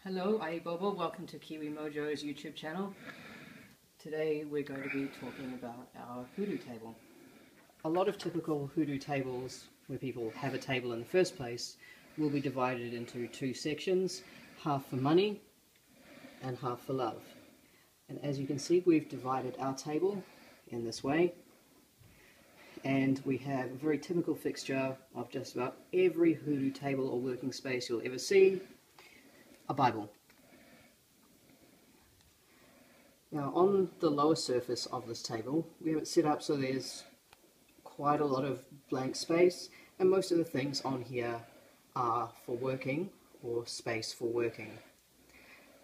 Hello, Bobo. Welcome to Kiwi Mojo's YouTube channel. Today we're going to be talking about our hoodoo table. A lot of typical hoodoo tables, where people have a table in the first place, will be divided into two sections, half for money and half for love. And as you can see, we've divided our table in this way. And we have a very typical fixture of just about every hoodoo table or working space you'll ever see: a Bible. Now, on the lower surface of this table, we have it set up so there's quite a lot of blank space, and most of the things on here are for working or space for working.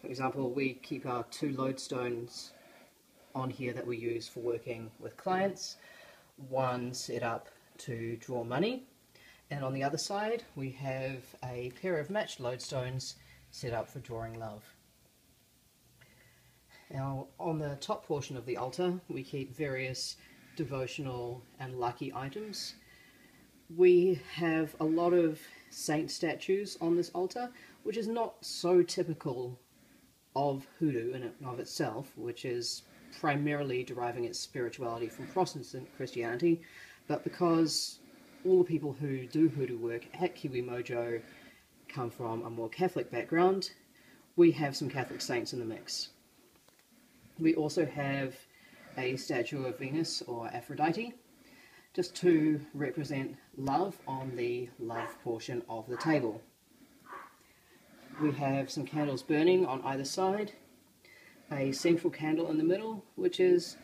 For example, we keep our two lodestones on here that we use for working with clients. One set up to draw money, and on the other side we have a pair of matched lodestones set up for drawing love. Now, on the top portion of the altar we keep various devotional and lucky items. We have a lot of saint statues on this altar, which is not so typical of hoodoo in and of itself, which is primarily deriving its spirituality from Protestant Christianity, but because all the people who do hoodoo work at Kiwi Mojo come from a more Catholic background, we have some Catholic saints in the mix. We also have a statue of Venus or Aphrodite, just to represent love on the love portion of the table. We have some candles burning on either side, a central candle in the middle, which is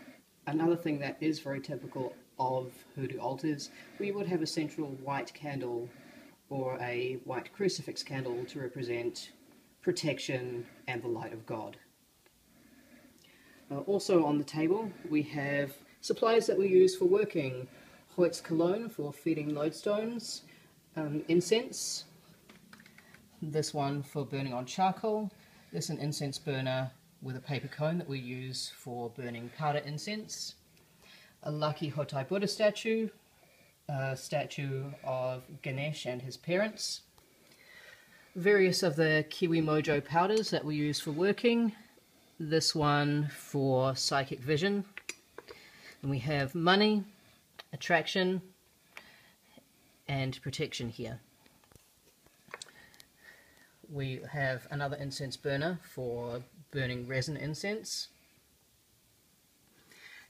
another thing that is very typical of hoodoo altars. We would have a central white candle or a white crucifix candle to represent protection and the light of God. Also on the table we have supplies that we use for working: Hoyt's cologne for feeding lodestones, incense, this one for burning on charcoal, this is an incense burner with a paper cone that we use for burning powder incense, a lucky Hotai Buddha statue, a statue of Ganesh and his parents, various of the Kiwi Mojo powders that we use for working, this one for psychic vision, and we have money, attraction, and protection here. We have another incense burner for burning resin incense.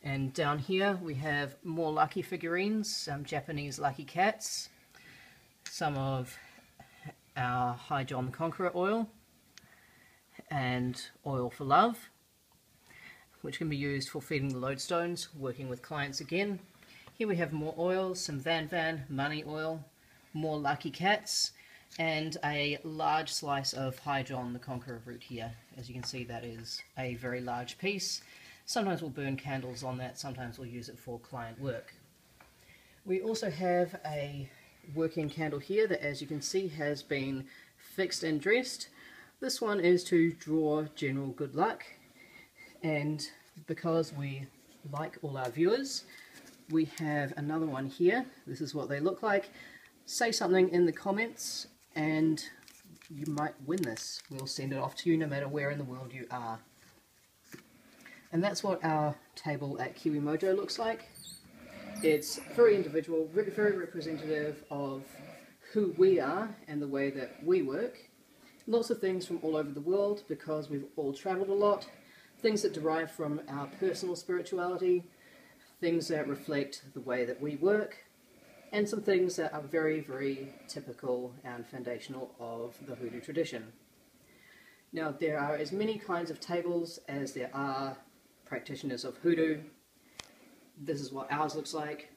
And down here we have more lucky figurines, some Japanese lucky cats, some of our High John the Conqueror oil, and oil for love, which can be used for feeding the lodestones, working with clients again. Here we have more oils, some Van money oil, more lucky cats, and a large slice of High John the Conqueror root here. As you can see, that is a very large piece. Sometimes we'll burn candles on that, sometimes we'll use it for client work. We also have a working candle here that, as you can see, has been fixed and dressed. This one is to draw general good luck, and because we like all our viewers, we have another one here. This is what they look like. Say something in the comments and you might win this. We'll send it off to you no matter where in the world you are. And that's what our table at Kiwi Mojo looks like. It's very individual, very representative of who we are and the way that we work. Lots of things from all over the world, because we've all travelled a lot. Things that derive from our personal spirituality, things that reflect the way that we work, and some things that are very, very typical and foundational of the hoodoo tradition. Now, there are as many kinds of tables as there are practitioners of hoodoo. This is what ours looks like.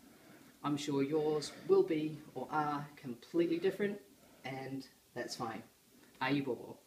I'm sure yours will be or are completely different, and that's fine. Bobo.